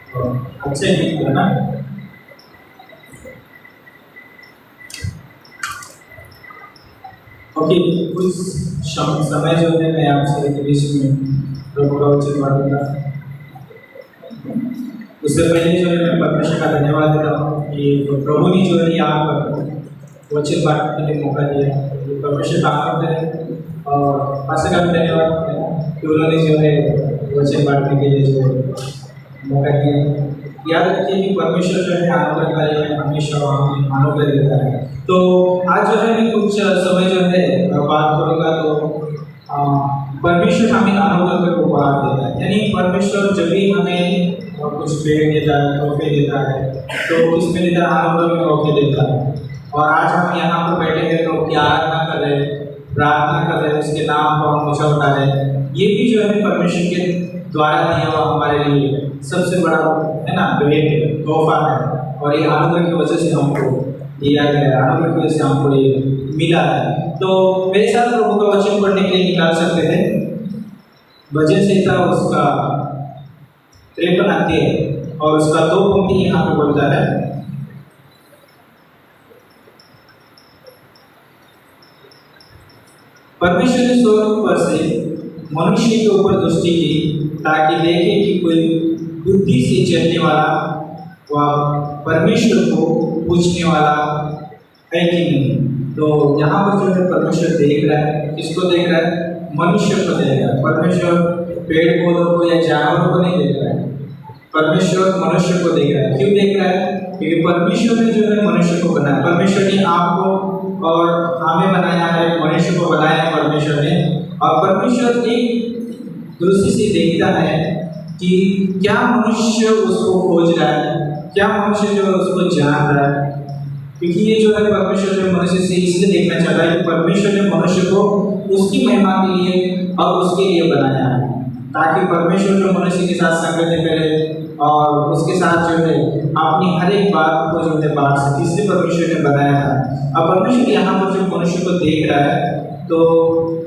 अच्छे गीत है ना। ओके, कुछ समय जो है मैं आपसे इंग्लिश में प्रभु का वचन पढ़ूंगा। उससे पहले जो है मैं परमेश्वर का धन्यवाद देता हूँ कि प्रभु ने जो है यहाँ पर वचन बांटने के लिए मौका दिया। परमेश्वर का आभार करें और पास्टर का भी धन्यवाद करें कि उन्होंने जो है वचन बांटने के लिए जो है मौका दिया। याद रखिए कि परमेश्वर जो है अनुग्रहकारी है, हमेशा हमें अनुग्रह देता है। तो आज जो है मैं कुछ समय जो है बात करूँगा। तो परमेश्वर हमें अनुग्रह को उपहार देता है, यानी परमेश्वर जब भी हमें कुछ भेंट देता है, तोहफे देता है, तो किसमें देता है? अनुग्रह में तोहफे देता है। और आज हम यहाँ पर बैठे हैं तो उसकी आराधना कर रहे हैं, प्रार्थना कर रहे हैं, उसके नाम को हम ऊँचा उठा रहे हैं। ये भी जो है परमेश्वर के द्वारा दिया हुआ हमारे लिए सबसे बड़ा है ना भेंट, तोहफा है। और ये अनुग्रह की वजह से हमको दिया गया है, अनुग्रह की वजह से हमको ये मिला है। तो मेरे साथ प्रभु का वचन पढ़ने के लिए निकाल सकते हैं भजन संहिता उसका 53 अध्याय और उसका 2 पंक्ति यहाँ पे बोलता है। परमेश्वर ने स्वर्ग पर से मनुष्य के ऊपर दृष्टि की ताकि देखे कि कोई बुद्धि से चलने वाला व परमेश्वर को पूछने वाला है कि नहीं। तो यहाँ पर जो है परमेश्वर देख रहा है, किसको देख रहा है? मनुष्य को देख रहा है। परमेश्वर पेड़ पौधों को या जानवरों को नहीं देख रहा है, परमेश्वर मनुष्य को देख रहा है। क्यों देख रहा है? क्योंकि परमेश्वर ने जो है मनुष्य को बनाया। परमेश्वर ने आपको और हमें बनाया है, मनुष्य को बनाया है परमेश्वर ने। और परमेश्वर एक दृष्टि से देखता है कि क्या मनुष्य उसको खोज रहा है, क्या मनुष्य जो है उसको जान रहा है। क्योंकि ये जो है परमेश्वर जो मनुष्य से इसलिए देखना चाहता है कि परमेश्वर ने मनुष्य को उसकी महिमा के लिए और उसके लिए बनाया है, ताकि परमेश्वर जो मनुष्य के साथ संगत करे और उसके साथ जो है अपनी हर एक बात को जो है बांट सके। इसलिए परमेश्वर ने बनाया था। अब परमेश्वर यहाँ पर जो मनुष्य को देख रहा है, तो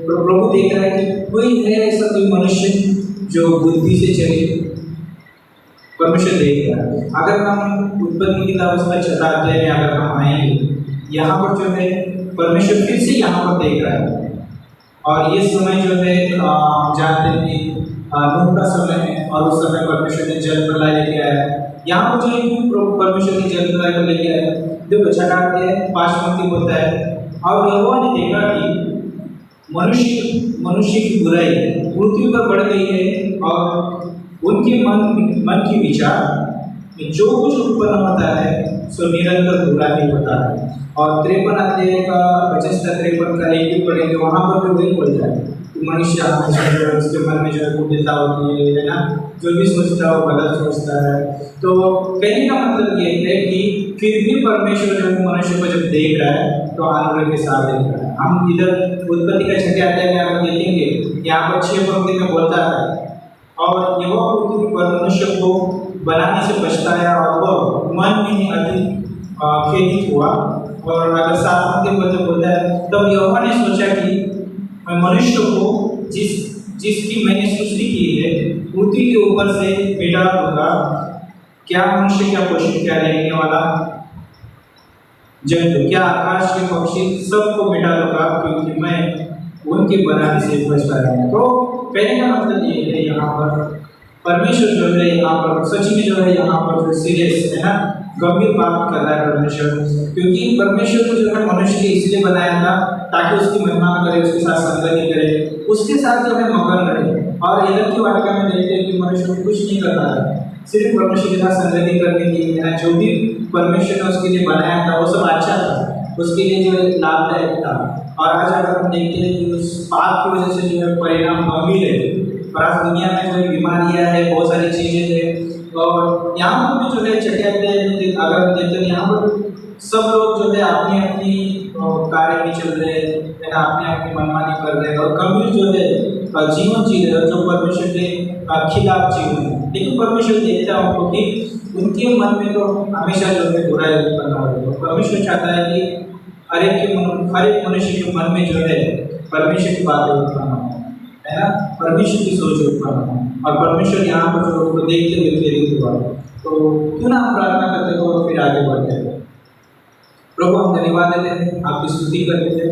प्रभु देख रहा है कि कोई है ऐसा कोई मनुष्य जो बुद्धि से चले। परमेश्वर देख रहा है। अगर हम उत्पत्ति की किताब उसका 6 अध्याय में अगर हम आएंगे, यहाँ पर जो है परमेश्वर फिर से यहाँ पर देख रहा है। और ये समय जो है जानते हैं कि नूह का समय है और उस समय परमेश्वर ने जल प्रलय लेके आया। यहाँ पर जो है परमेश्वर ने जल प्रलय को लेके आया। देखो 6 अध्याय 5 पंक्ति बोलता है, और यहोवा ने देखा कि मनुष्य की बुराई पृथ्वी पर बढ़ गई है और उनके मन की विचार में जो कुछ उत्पन्न होता है सो निरंतर बुरा ही होता है। और 53 अध्याय का 53 का एक भी पढ़ेंगे, वहाँ पर भी वही बोलता है कि मनुष्य हमेशा जो है उसके मन में जो है कुटिलता होती है ना, जो भी सोचता है वो गलत सोचता है। तो कहने का मतलब ये है कि फिर भी परमेश्वर जो मनुष्य को जब देख रहा है तो अनुग्रह के साथ देख रहा है। हम इधर उत्पत्ति का 6 अध्याय में आप देखेंगे, यहाँ पर 6 पंक्ति में बोलता है, और यहोवा पृथ्वी पर मनुष्य को बनाने से पछताया और वह मन में ही अधिक खेदित हुआ। और अगर 7 पंक्ति में बोलता है, तब यहोवा ने सोचा कि मैं मनुष्य को जिसकी मैंने सृष्टि की है पृथ्वी के ऊपर से मिटा दूंगा, क्या मनुष्य, क्या पशु, क्या रहने वाला जंतु, क्या आकाश के पक्षी, सबको मिटा दूंगा, क्योंकि मैं उनके बनाने से पछताया हूं। तो कहने का मतलब ये है यहाँ पर परमेश्वर जो है यहाँ पर सच में जो है यहाँ पर जो सीरियस है ना, गंभीर बात कर रहा है परमेश्वर। क्योंकि परमेश्वर को जो है मनुष्य के इसलिए बनाया था ताकि उसकी महिमा करे, उसके साथ संगति करे, उसके साथ जो है मगन रहे। और एदम की वाटिका में देखते हैं कि मनुष्य को कुछ नहीं करना है, सिर्फ परमेश्वर के साथ संगति करने के लिए जो भी परमेश्वर ने उसके लिए बनाया था वो सब अच्छा था, उसके लिए जो लाभदायक था। और आज अगर हम देखते हैं कि उस पाप की वजह से जो है परिणाम गंभीर है, और आज दुनिया में जो है बीमारियां है, बहुत सारी चीजें हैं। और यहाँ पर भी जो है 6 अध्याय में अगर हम देखते हैं, यहाँ पर सब लोग जो है अपनी अपनी कार्य में चल रहे हैं ना, अपनी अपनी मनमानी कर रहे हैं और गंभीर जो है जीवन जी रहे हैं, जो परमेश्वर के खिलाफ जीवन है। लेकिन परमेश्वर देखता है उनको कि उनके मन में तो हमेशा जो है बुराई उत्पन्न हो रही है। परमेश्वर चाहता है कि हर एक मनुष्य के मन में जो है परमेश्वर की बातें उत्पन्न हो, है ना, परमेश्वर की सोच उत्पन्न हो। और परमेश्वर यहाँ पर जो उनको देखते हुए प्रेरित हुआ। तो क्यों ना हम प्रार्थना करते हो और फिर आगे बढ़ते हैं। प्रभु हम धन्यवाद देते हैं, आपकी स्तुति करते हैं,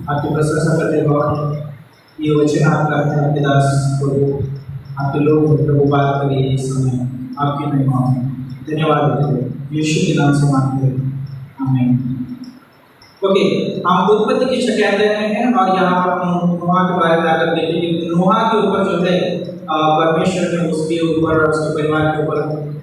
आपकी प्रशंसा करते हैं। और ये वचन आपका है, आपके दास प्रभु आपके लोग प्रभु बात करिए इस समय आपकी महिमा में। धन्यवाद देते हैं, यीशु के नाम से मांगते हैं, आमीन। ओके, हम उत्पत्ति के 6 अध्याय में हैं और यहाँ पर नोहा के बारे में आकर देखेंगे। नोहा के ऊपर जो है परमेश्वर ने उसके ऊपर और उसके परिवार के ऊपर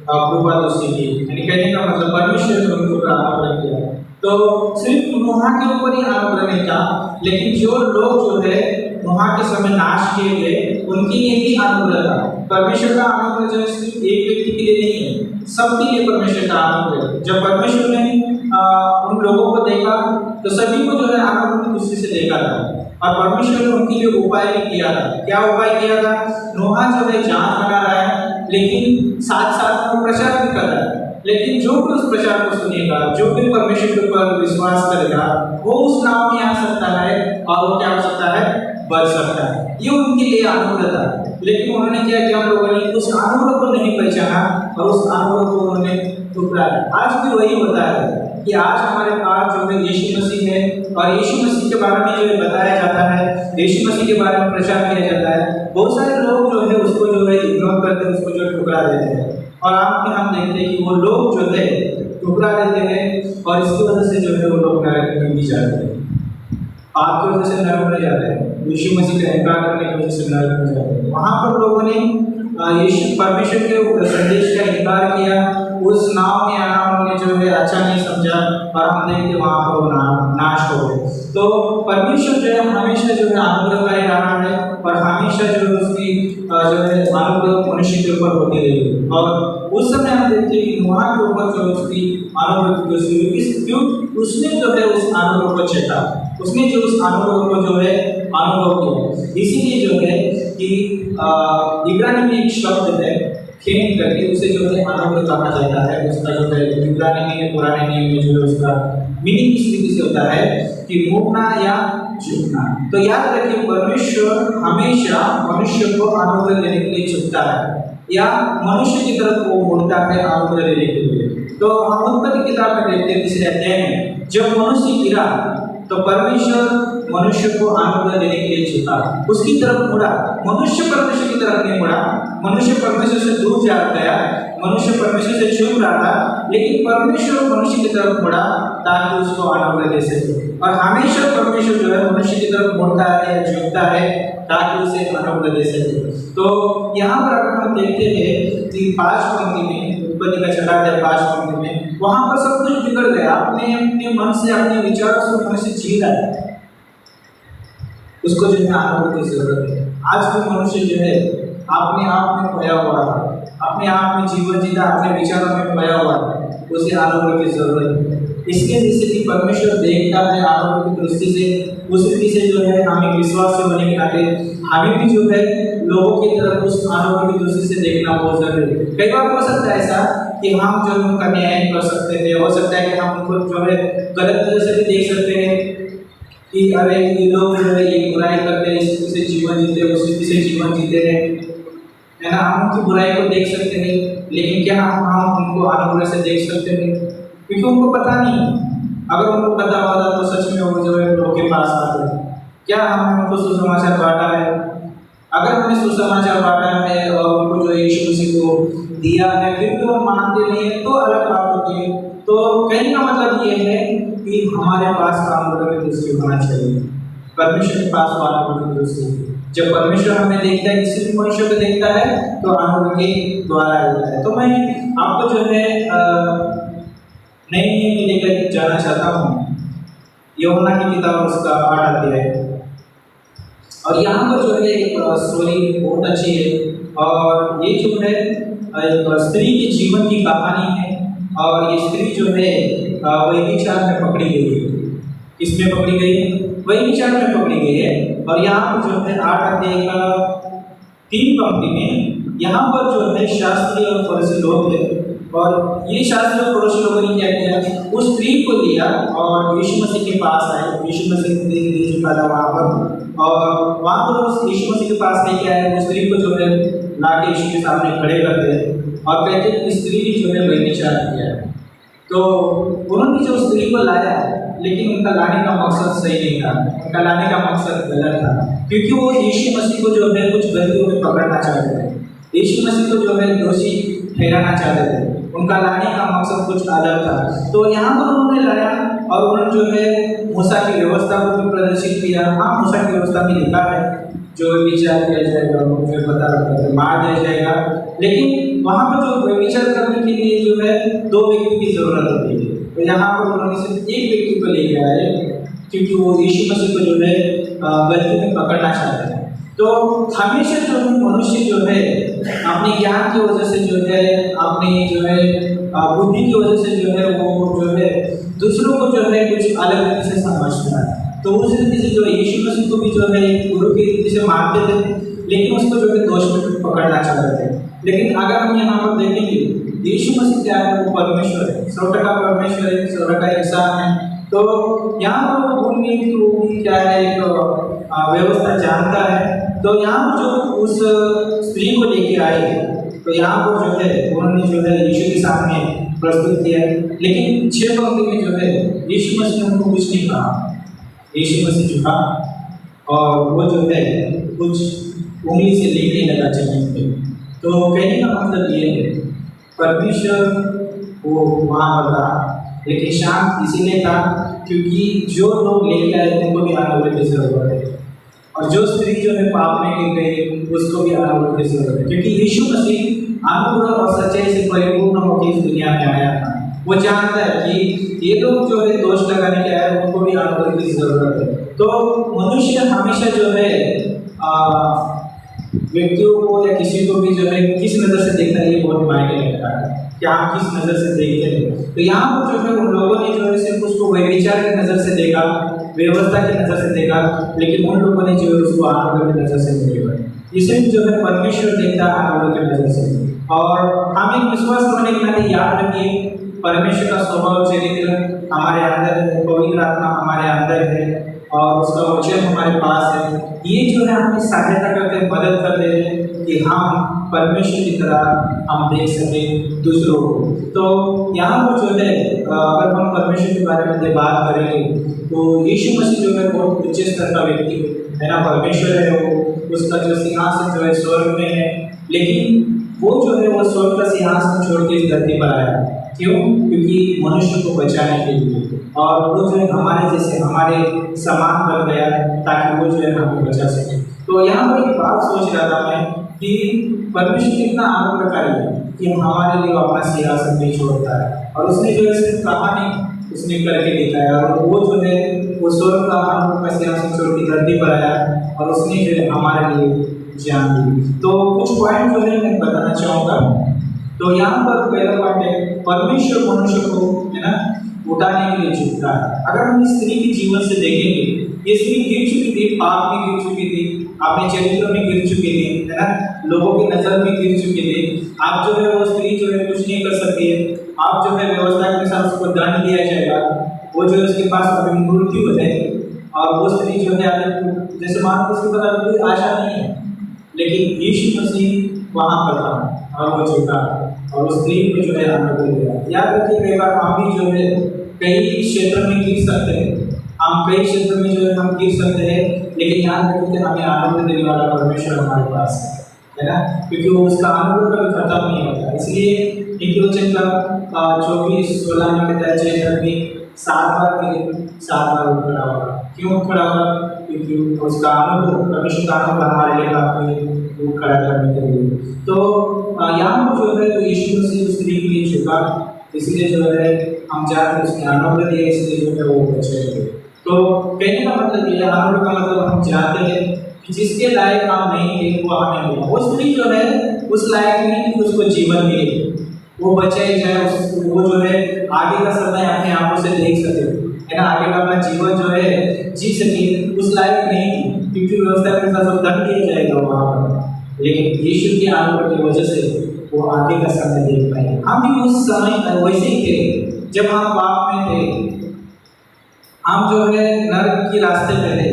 कृपा दृष्टि की, यानी कहने का मतलब परमेश्वर ने उनके ऊपर अनुग्रह किया। तो सिर्फ नोहा के ऊपर ही अनुग्रह नहीं था, लेकिन जो लोग जो है नोहा के समय नाश किए गए उनके लिए भी अनुग्रह था। परमेश्वर का अनुग्रह जो है सिर्फ एक व्यक्ति के लिए नहीं है, सबके लिए परमेश्वर का अनुग्रह। जब परमेश्वर ने उन लोगों को देखा तो सभी को जो है अनुग्रह की दृष्टि से देखा था और परमेश्वर ने उनके लिए उपाय भी किया था। क्या उपाय किया था? नोहा जो है जान बना रहा है, लेकिन साथ साथ वो प्रचार भी कर रहा है। लेकिन जो भी उस प्रचार को सुनेगा, जो भी परमेश्वर के ऊपर विश्वास करेगा, वो उस नाव में आ सकता है और वो क्या हो सकता है? बच सकता है। ये उनके लिए अनुग्रह था। लेकिन उन्होंने क्या किया? हम लोगों ने उस अनुग्रह को नहीं पहचाना और उस अनुग्रह को उन्होंने ठुकराया। आज भी वही होता है कि आज हमारे पास जो है यीशु मसीह है और यीशु मसीह के बारे में जो बताया जाता है, यीशु मसीह के बारे में प्रचार किया जाता है, बहुत सारे लोग जो है उसको जो है इग्नोर करते हैं, उसको जो ठुकरा देते हैं। और आप में हम देखते हैं कि वो लोग जो है ठुकरा देते हैं और इसकी वजह से जो है वो लोग नरक में भी जाते हैं। आपकी वजह से नरक में जाते हैं, यीशु मसीह का इनकार करने की वजह से नरक में जाते हैं। वहाँ पर लोगों ने यीशु परमेश्वर के संदेश का इनकार किया, उस नाव में आना उन्होंने जो है अच्छा नहीं समझा और हम देखते वहाँ पर वो नाश हो गए। तो परमेश्वर जो है हमेशा जो है अनुग्रह का रहा है और हमेशा जो है उसकी जो है अनुग्रह मनुष्य के ऊपर होती रही। और उस समय हम देखते हैं कि नोहा के ऊपर जो उसकी अनुग्रह क्यों उसने जो है उस अनुग्रह को चेता, उसने जो उस अनुग्रह को जो है अनुभव किया। इसीलिए जो है कि इब्रानी में एक शब्द है खेन करके, उसे जो है अनुग्रह कहा जाता है। उसका जो है इब्रानी में पुराने नियम में जो है उसका मीनिंग इस रीति से होता है कि मुड़ना या झुकना। तो याद रखिए परमेश्वर हमेशा मनुष्य को अनुग्रह देने के लिए झुकता है या मनुष्य की तरफ वो मुड़ता है अनुग्रह देने के लिए। तो हम उत्पत्ति किताब में देखते हैं 3 अध्याय में जब मनुष्य गिरा तो परमेश्वर मनुष्य को अनुग्रह देने के लिए झुका, उसकी तरफ मुड़ा। मनुष्य परमेश्वर की तरफ नहीं मुड़ा, मनुष्य परमेश्वर से दूर जा गया, मनुष्य परमेश्वर से छूट रहा था, लेकिन परमेश्वर मनुष्य की तरफ मुड़ा ताकि उसको अनुग्रह दे सके। और हमेशा परमेश्वर जो है मनुष्य की तरफ मुड़ता है या झुकता है ताकि उसे अनुग्रह दे सके। तो यहाँ पर अगर हम देखते हैं कि 5 पंक्ति में, उत्पत्ति का 6 अध्याय 5 पंक्ति में, वहाँ पर सब कुछ बिगड़ गया। अपने अपने मन से, अपने विचारों से मनुष्य जी रहा है, उसको जो है अनुग्रह की जरूरत है। आज भी मनुष्य जो है अपने आप में खोया हुआ है, अपने आप में जीवन जीता अपने विचारों में खोया हुआ है, उसे अनुग्रह की जरूरत है। इसलिए जैसे कि परमेश्वर देखता है अनुग्रह की दृष्टि से, उस रीति से जो है हमें विश्वास से होने के नाते हमें भी जो है लोगों की तरफ उस अनुग्रह की दृष्टि से देखना बहुत जरूरी है। कई बार हो सकता है ऐसा कि हम जो उनका न्याय कर सकते थे, हो सकता है कि हम उनको जो है गलत तरह से भी देख सकते हैं कि अरे ये लोग जो है ये बुराई करते हैं, इस से जीवन जीते हैं, उस रीति से जीवन जीते हैं, है ना। हम उनकी बुराई को देख सकते हैं, लेकिन क्या हम उनको अनुग्रह से देख सकते हैं? क्योंकि उनको पता नहीं। अगर उनको पता होता तो सच में वो जो है लोगों के पास आते। क्या हमने उनको सुसमाचार बांटा है? अगर हमने सुसमाचार बांटा है और उनको जो यीशु मसीह को दिया है फिर भी वो मानते नहीं है तो अलग बात होती है। तो कहने का मतलब ये है कि हमारे पास अनुग्रह की दृष्टि होना चाहिए, परमेश्वर के पास अनुग्रह की दृष्टि। जब परमेश्वर हमें देखता है, किसी भी मनुष्य को देखता है तो अनुग्रह के द्वारा होता है। तो मैं आपको जो है नए नियम में लेकर जाना चाहता हूँ, यूहन्ना की किताब उसका 8 अध्याय। और यहाँ पर जो है एक स्टोरी बहुत अच्छी है और ये जो है एक स्त्री के जीवन की कहानी है। और ये स्त्री जो है वही विचार में पकड़ी गई है। किसमें पकड़ी गई है? वही विचार में पकड़ी गई है। और यहाँ पर जो है 8 अध्याय का 3 पंक्ति में यहाँ पर जो है शास्त्री और फरीसी लोग थे और ये शास्त्री और फरीसी लोगों ने क्या किया, उस स्त्री को लिया और यीशु मसीह के पास आए। यीशु मसीह दे चुका था वहाँ पर और वहाँ पर उस यीशु मसीह के पास लेके आए। उस स्त्री को जो है ला के यीशु के सामने खड़े करते हैं और कहते हैं कि स्त्री ने जो है व्यभिचार किया है। तो उन्होंने जो स्त्री को लाया, लेकिन उनका लाने का मकसद सही नहीं था, उनका लाने का मकसद गलत था, क्योंकि वो यीशु मसीह को जो है कुछ गलतियों में पकड़ना चाहते थे, यीशु मसीह को जो है दोषी ठहराना चाहते थे, उनका लाने का मकसद कुछ अलग था। तो यहाँ पर उन्होंने लाया और उन्होंने जो है मूसा की व्यवस्था को भी प्रदर्शित किया। हाँ, मूसा की व्यवस्था में लिखा है जो विचार किया जाएगा मुझे पता लगता है मार दिया जाएगा, लेकिन वहाँ पर जो विचार करने के लिए जो है दो व्यक्ति की जरूरत होती है। तो यहाँ पर उन्होंने सिर्फ एक व्यक्ति को लेके आए, क्योंकि वो यीशु मसीह को जो है गलती में पकड़ना चाहते हैं। तो हमेशा जो है मनुष्य जो है अपने ज्ञान की वजह से जो है, अपनी जो है बुद्धि की वजह से जो है वो जो है दूसरों को जो है कुछ अलग रीति से समझता है। तो उस रीति से जो यीशु मसीह को भी जो है गुरु की रीति से मानते थे, लेकिन उसको जो है दोष में पकड़ना चाहते थे। लेकिन अगर हम यहाँ पर देखेंगे, यीशु मसीह क्या है, वो परमेश्वर है, स्वर्ग का परमेश्वर है, स्वर्ग का इंसान है। तो यहाँ पर वो भूल गई कि वो क्या है, एक व्यवस्था जानता है। तो यहाँ पर जो उस स्त्री को लेके आए, तो यहाँ पर जो है उन्होंने जो है यीशु के सामने प्रस्तुत किया, लेकिन 6 पंक्ति में जो है यीशु मसीह ने उनको कुछ नहीं कहा। यीशु मसीह झुका और वो जो है कुछ उंगली से लेने लगा जमीन पे। तो कहने का मतलब ये है, परमेश्वर वो वहाँ पर था, लेकिन शांत इसीलिए था क्योंकि जो लोग लेके आए उनको भी आनंद की जरूरत है, और जो स्त्री जो है पाप में गिर गई उसको भी आनंद की जरूरत है, क्योंकि यीशु मसीह अनुग्रह और सच्चाई से परिपूर्ण होकर इस दुनिया में आया था। वो जानता है कि ये लोग जो है दोष लगाने के आए, उनको भी अनुग्रह की जरूरत है। तो मनुष्य हमेशा जो है व्यक्तियों को या किसी को भी जो है किस नज़र से देखता है, ये बहुत मायने रखता है कि आप किस नज़र से देखते हैं। तो यहाँ पर जो है उन लोगों ने जो है सिर्फ उसको व्यभिचार की नज़र से देखा, व्यवस्था की नज़र से देखा, लेकिन उन लोगों ने जो है उसको आनंद की नज़र से देखा। इसे जो है परमेश्वर देखता है आनंद की नज़र से। और हम एक विश्वास करने के नाते याद रखिए, परमेश्वर का स्वभाव चरित्र हमारे अंदर है, पवित्र आत्मा हमारे अंदर है और उसका वचन हमारे पास है। ये जो है हमें सहायता करते हैं, मदद करते हैं कि हम परमेश्वर की तरह हम देख सकें दूसरों को। तो यहाँ पर जो है अगर हम परमेश्वर के बारे में बात करेंगे तो यीशु मसीह जो है बहुत उच्च स्तर का व्यक्ति है ना, परमेश्वर है वो, उसका जो सिंहासन जो है स्वर्ग में है, लेकिन वो जो है वो स्वर्ग का सिंहासन छोड़ के इस धरती पर आया। क्यों? क्योंकि मनुष्य को बचाने के लिए, और वो जो है हमारे जैसे हमारे समान बन गया ताकि वो जो है हमें बचा सके। तो यहाँ पर एक बात सोच रहा था मैं कि परमेश्वर कितना आनंदकारी है कि हमारे लिए अपना सिंहासन नहीं छोड़ता है, और उसने जो है सिर्फ कहा नहीं, उसने करके दिखाया। और वो जो है वो स्वर्ग का आनंद का सिंहासन छोड़ के धरती पर आया और उसने जो है हमारे लिए जान दी। तो कुछ पॉइंट जो है मैं बताना चाहूँगा। तो यहाँ पर पहला पॉइंट है, परमेश्वर मनुष्य को है ना उठाने के लिए झुकता है। अगर हम इस स्त्री के जीवन से देखेंगे, ये स्त्री गिर चुकी थी, पाप में गिर चुकी थी, अपने चरित्र में गिर चुकी थी, है ना, लोगों की नजर में गिर चुकी थी। आप जो है वो स्त्री जो है कुछ नहीं कर सकती है, आप जो है व्यवस्था के साथ उसको दंड दिया जाएगा, वो जो है उसके पास अभी मृत्यु हो जाएगी, और वो स्त्री जो है जैसे मान उसके पास कोई आशा नहीं है, लेकिन यीशु मसीह वहाँ पर था और वो झुका और उस स्त्री को जो है आनंद दिया। याद रखिए, कई बार हम भी जो है कई क्षेत्र में गिर सकते हैं, हम कई क्षेत्र में जो है हम गिर सकते हैं, लेकिन याद रखिए कि हमें आनंद देने वाला परमेश्वर हमारे पास है ना, क्योंकि वो उसका आनंद कभी खत्म नहीं होता। इसलिए एक वचन का 24-16 में कहता है, जय 7 बार गिरे 7 बार उठ खड़ा होगा। क्यों खड़ा होगा? क्योंकि उसका आनंद, परमेश्वर का आनंद हमारे लिए काफी वो खड़ा करने के लिए। तो यहाँ पर जो है तो यीशु मसीह उस स्त्री के लिए झुका, इसलिए जो है हम जाकर उसने आनंद दिया, इसलिए जो है वो बचे। तो कहने का मतलब ये, आनंद का मतलब हम जानते हैं कि जिसके लायक हम नहीं थे वो हमें मिला। वो स्त्री जो है उस लायक नहीं कि उसको जीवन मिले, वो बचाई जाए, वो जो है आगे का समय अपने आंखों से देख सके, है ना, आगे का अपना जीवन जो है जी सके, उस लायक नहीं थी, क्योंकि व्यवस्था के साथ दंड दिया जाएगा वहाँ पर। लेकिन यीशु के आनंद की वजह से वो आगे का समय देख पाए। हम भी उस समय वैसे ही थे जब हम पाप में थे, हम जो है नरक के रास्ते पे थे,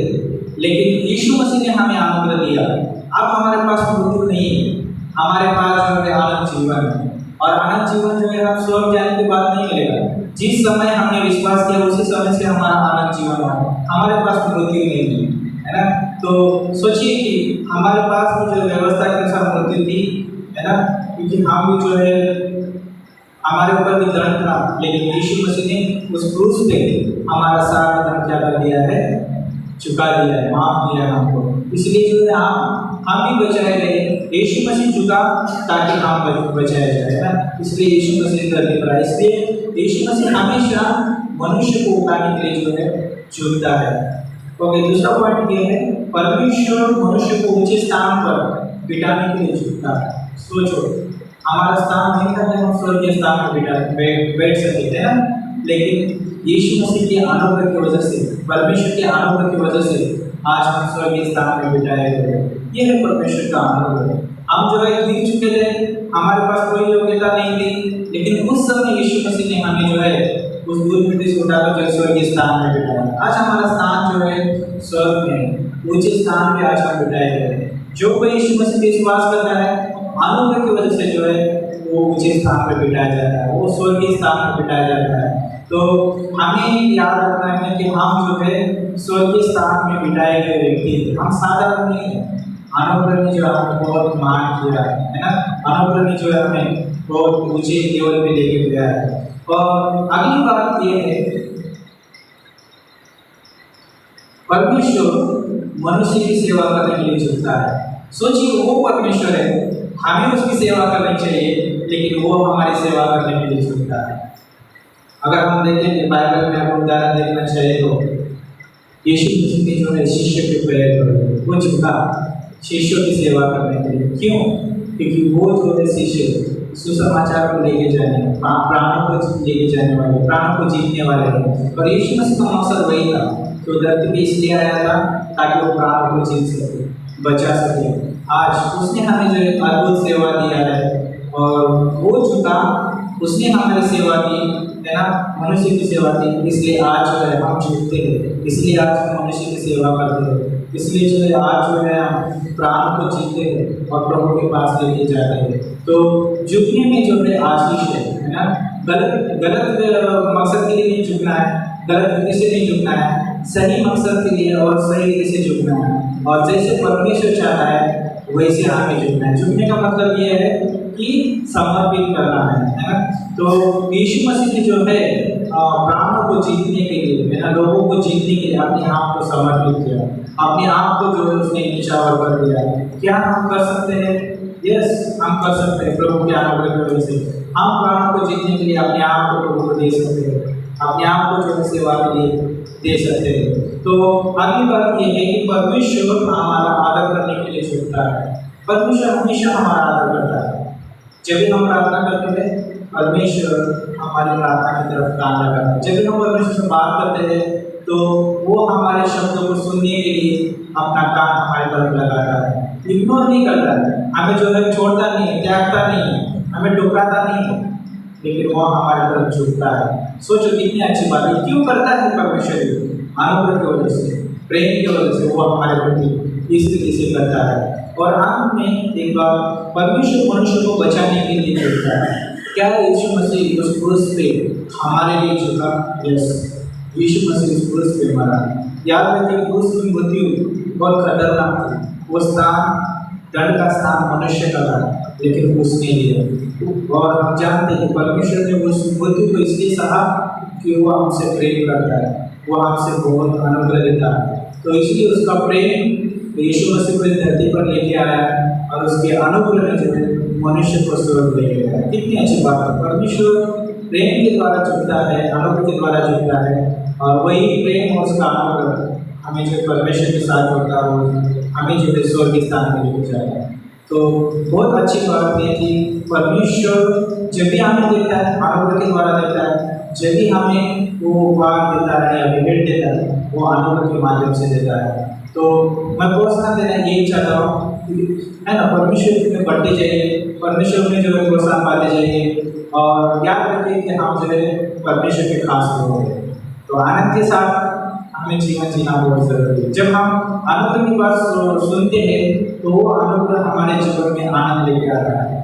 लेकिन यीशु मसीह ने हमें आनंद दिया। अब हमारे पास मृत्यु नहीं है, हमारे पास जो है अनंत जीवन है, और अनंत जीवन जो है हम स्वर्ग जाने के बाद नहीं मिलेगा। जिस समय हमने विश्वास किया उसी समय से हमारा अनंत जीवन है, हमारे पास मृत्यु नहीं है ना। तो सोचिए कि हमारे पास भी जो व्यवस्था के अनुसार मृत्यु थी, है ना, क्योंकि हम भी जो है हमारे ऊपर भी दंड था, लेकिन यीशु मसीह ने उस क्रूस पे हमारा सारा दंड क्या कर दिया है, चुका दिया है, माफ किया हमको। इसलिए जो है हम भी बचाए गए। यीशु मसीह झुका ताकि हम बचाए जाए, है ना। इसलिए यीशु मसीह धरती पर आए। इसलिए यीशु मसीह हमेशा मनुष्य को उठाने के लिए जो है झुकता है। ओके, दूसरा पॉइंट ये है, परमेश्वर मनुष्य को ऊंचे स्थान पर बिठाने के लिए झुकता है। सोचो, हमारा स्थान नहीं था जब हम स्वर्गीय स्थान पर बैठ सकते थे ना, लेकिन यीशु मसीह के अनुग्रह की वजह से, परमेश्वर के अनुग्रह की वजह से आज हम स्वर्गीय स्थान में बिठाए गए। ये है परमेश्वर का अनुग्रह। हम जो है गिर चुके थे, हमारे पास कोई योग्यता नहीं थी, लेकिन उस समय यीशु मसीह ने हमें जो है उस दूर मिट्टी से उठाकर जो स्वर्गीय स्थान में बिठाया। आज हमारा स्थान जो है स्वर्ग में, ऊंचे स्थान पे आज हम बिठाए गए। जो कोई यीशु मसीह पे विश्वास करता है, अनुग्रह की वजह से जो है वो ऊंचे स्थान पर बिठाया जाता है, वो स्वर्गीय स्थान पर बिठाया जाता है। तो हमें याद रखना है कि हम जो है स्वर्गीय स्थान में बिठाए गए व्यक्ति, हम साधारण नहीं है। अनुग्रह ने जो हमें बहुत मान किया है ना, अनुग्रह ने जो है हमें बहुत ऊंचे लेवल पे लेके गया है। और अगली बात ये है, परमेश्वर मनुष्य की सेवा करने के लिए झुकता है। सोचिए, वो परमेश्वर है, हमें उसकी सेवा करनी चाहिए, लेकिन वो हमारी सेवा करने के लिए झुकता है। अगर हम देखें बाइबल में, आपको उदाहरण देखना चाहिए तो यीशु मसीह ने जो है शिष्य पे प्रेयर कर, वो झुका शिष्यों की सेवा करने के लिए। क्यों? क्योंकि वो जो है शिष्य सुसमाचार को लेके जाने, प्राणों को लेके जाने वाले, प्राणों को जीतने वाले हैं। और यीशु मसीह का मकसद वही था कि धरती पे इसलिए आया था ताकि वो प्राणों को जीत सके, बचा सके। आज उसने हमें जो है अद्भुत सेवा दिया है, और वो झुका, उसने हमारी सेवा की, है ना, मनुष्य की सेवा की। इसलिए आज जो है हम झुकते हैं, इसलिए आज हम मनुष्य की सेवा करते हैं, इसलिए जो है आज जो है हम प्राण को जीते हैं और प्रभु के पास लेके जाते हैं। तो झुकने में जो है आशीष है ना। गलत मकसद के लिए नहीं झुकना है, गलत रीति से नहीं झुकना है, सही मकसद के लिए और सही रीति से झुकना है। और जैसे परमेश्वर चाहता है वैसे हमें झुकना है। झुकने का मतलब ये है कि समर्पित करना है ना। तो यीशु मसीह ने जो है प्राणों को जीतने के लिए, है ना, लोगों को जीतने के लिए अपने आप को समर्पित किया, अपने आप को जो है उसने न्यौछावर कर दिया। क्या हम कर सकते हैं? यस, हम कर सकते हैं। प्रभु के अनुग्रह की वजह से हम प्राणों को जीतने के लिए अपने आप को प्रभु को दे सकते हैं, अपने आप को जो है सेवा के लिए दे सकते हैं। तो अगली बात ये है कि परमेश्वर हमारा आदर करने के लिए झुकता है। परमेश्वर हमेशा हमारा आदर करता है। जब भी हम प्रार्थना करते हैं, परमेश्वर हमारी प्रार्थना की तरफ कान लगाता है। जब भी हम परमेश्वर से बात करते हैं तो वो हमारे शब्दों को सुनने के लिए अपना कान हमारी तरफ लगाता है, इग्नोर नहीं करता है, हमें जो है छोड़ता नहीं, त्यागता नहीं, हमें ठुकराता नहीं, लेकिन वो हमारी तरफ झुकता है। सोचो कितनी अच्छी बात है। क्यों करता है परमेश्वर? अनुग्रह की वजह से, प्रेम की वजह से वो हमारे प्रति इस रीति से करता है। और अंत में एक बार, परमेश्वर मनुष्य को बचाने के लिए झुकता है। क्या यीशु मसीह उस क्रूस पे हमारे लिए झुका? यस, यीशु मसीह उस क्रूस पे मरा। याद रखिए, क्रूस की मृत्यु बहुत खतरनाक थी। वो स्थान, दंड का स्थान मनुष्य का था, लेकिन उसने लिया। और हम जानते हैं परमेश्वर ने उस मृत्यु को इसलिए सहा कि वो हमसे प्रेम करता है, वो हमसे बहुत अनुग्रह देता है। तो इसलिए उसका प्रेम यीशु मसीह को इस धरती पर लेके आया और उसके अनुग्रह ने जो है मनुष्य को स्वर्ग लेके गया। कितनी अच्छी बात है। परमेश्वर प्रेम के द्वारा झुकता है, अनुग्रह के द्वारा झुकता है, और वही प्रेम और उसका अनुग्रह हमें जो परमेश्वर के साथ होता है, हमें जो है स्वर्ग स्थान में लेके जाता है। तो बहुत अच्छी बात है कि परमेश्वर जब भी हमें देता है, अनुग्रह के द्वारा देता है, जब भी हमें वो उपहार देता है या भेंट देता है, वो अनुग्रह के माध्यम से देता है। तो मैं प्रोत्साहन देना यही चाहता हूँ, है ना, परमेश्वर में बढ़ते जाइए, परमेश्वर में जो है प्रोत्साहन पाते जाइए, और याद रखिए कि हम जो है परमेश्वर के खास लोग हैं। तो आनंद के साथ हमें जीवन जीना बहुत जरूरी है। जब हम अनुग्रह की बात सुनते हैं तो वो अनुग्रह हमारे जीवन में आनंद लेके आता है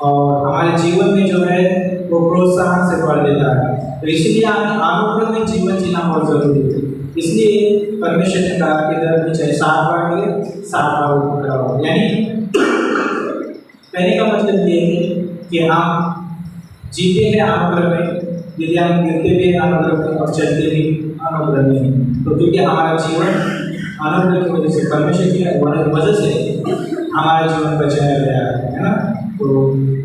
और हमारे जीवन में जो है वो प्रोत्साहन से भर देता है। तो इसलिए हमें अनुग्रह में जीवन जीना बहुत जरूरी है। इसलिए परमेश्वर ने कहा कि इधर भी चाहे 7 बार गिरे 7 बार ऊपर खड़ा हो। यानी कहने का मतलब ये है कि हम जीते हैं अनुग्रह में, यदि हम गिरते भी हैं अनुग्रह में और चलते भी अनुग्रह में। तो क्योंकि हमारा जीवन अनुग्रह की वजह से, परमेश्वर की वजह से हमारा जीवन बचाया गया है ना। तो